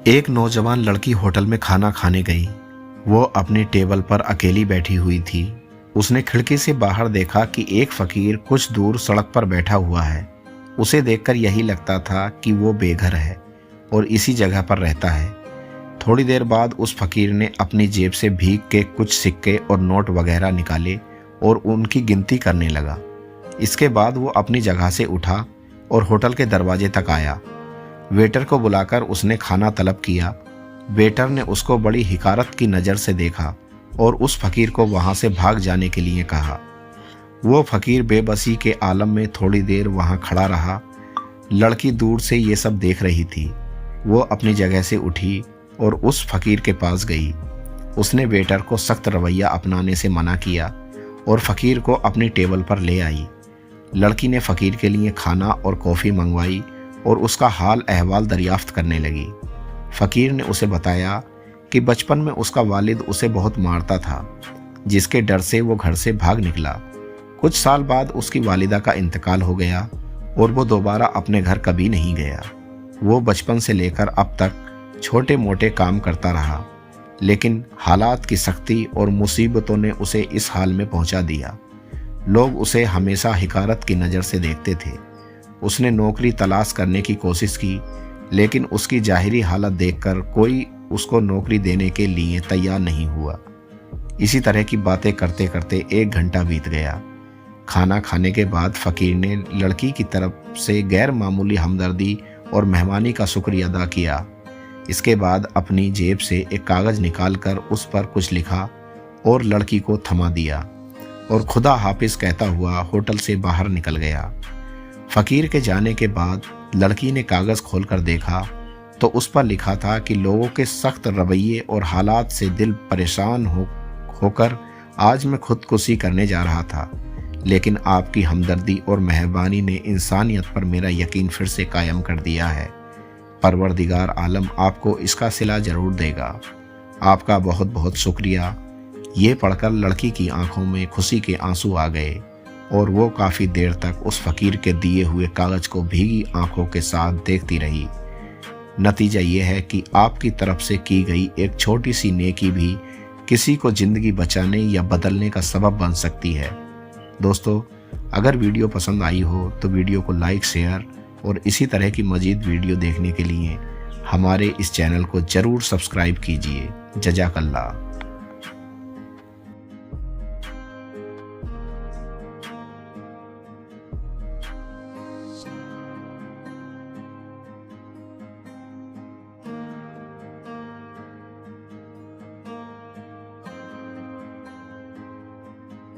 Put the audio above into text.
एक नौजवान लड़की होटल में खाना खाने गई। वो अपनी टेबल पर अकेली बैठी हुई थी। उसने खिड़की से बाहर देखा कि एक फकीर कुछ दूर सड़क पर बैठा हुआ है। उसे देखकर यही लगता था कि वो बेघर है और इसी जगह पर रहता है। थोड़ी देर बाद उस फकीर ने अपनी जेब से भीग के कुछ सिक्के और नोट वगैरह निकाले और उनकी गिनती करने लगा। इसके बाद वो अपनी जगह से उठा और होटल के दरवाजे तक आया। वेटर को बुलाकर उसने खाना तलब किया। वेटर ने उसको बड़ी हिकारत की नज़र से देखा और उस फकीर को वहाँ से भाग जाने के लिए कहा। वो फकीर बेबसी के आलम में थोड़ी देर वहाँ खड़ा रहा। लड़की दूर से ये सब देख रही थी। वो अपनी जगह से उठी और उस फकीर के पास गई। उसने वेटर को सख्त रवैया अपनाने से मना किया और फकीर को अपनी टेबल पर ले आई। लड़की ने फकीर के लिए खाना और कॉफ़ी मंगवाई और उसका हाल अहवाल दरियाफ्त करने लगी। फ़कीर ने उसे बताया कि बचपन में उसका वालिद उसे बहुत मारता था, जिसके डर से वो घर से भाग निकला। कुछ साल बाद उसकी वालिदा का इंतकाल हो गया और वो दोबारा अपने घर कभी नहीं गया। वो बचपन से लेकर अब तक छोटे मोटे काम करता रहा, लेकिन हालात की सख्ती और मुसीबतों ने उसे इस हाल में पहुंचा दिया। लोग उसे हमेशा हिकारत की नज़र से देखते थे। उसने नौकरी तलाश करने की कोशिश की, लेकिन उसकी ज़ाहिरी हालत देखकर कोई उसको नौकरी देने के लिए तैयार नहीं हुआ। इसी तरह की बातें करते करते 1 घंटा बीत गया। खाना खाने के बाद फ़कीर ने लड़की की तरफ से गैर मामूली हमदर्दी और मेहमानी का शुक्रिया अदा किया। इसके बाद अपनी जेब से एक कागज़ निकालकर उस पर कुछ लिखा और लड़की को थमा दिया और खुदा हाफिज़ कहता हुआ होटल से बाहर निकल गया। फ़कीर के जाने के बाद लड़की ने कागज़ खोलकर देखा तो उस पर लिखा था कि लोगों के सख्त रवैये और हालात से दिल परेशान होकर आज मैं खुदकुशी करने जा रहा था, लेकिन आपकी हमदर्दी और मेहरबानी ने इंसानियत पर मेरा यकीन फिर से कायम कर दिया है। परवरदिगार आलम आपको इसका सिला ज़रूर देगा। आपका बहुत बहुत शुक्रिया। ये पढ़कर लड़की की आंखों में खुशी के आंसू आ गए और वो काफ़ी देर तक उस फ़कीर के दिए हुए कागज़ को भीगी आंखों के साथ देखती रही। नतीजा ये है कि आपकी तरफ से की गई एक छोटी सी नेकी भी किसी को ज़िंदगी बचाने या बदलने का सबब बन सकती है। दोस्तों, अगर वीडियो पसंद आई हो तो वीडियो को लाइक, शेयर और इसी तरह की मज़ीद वीडियो देखने के लिए हमारे इस चैनल को ज़रूर सब्सक्राइब कीजिए। जज़ाकल्लाह।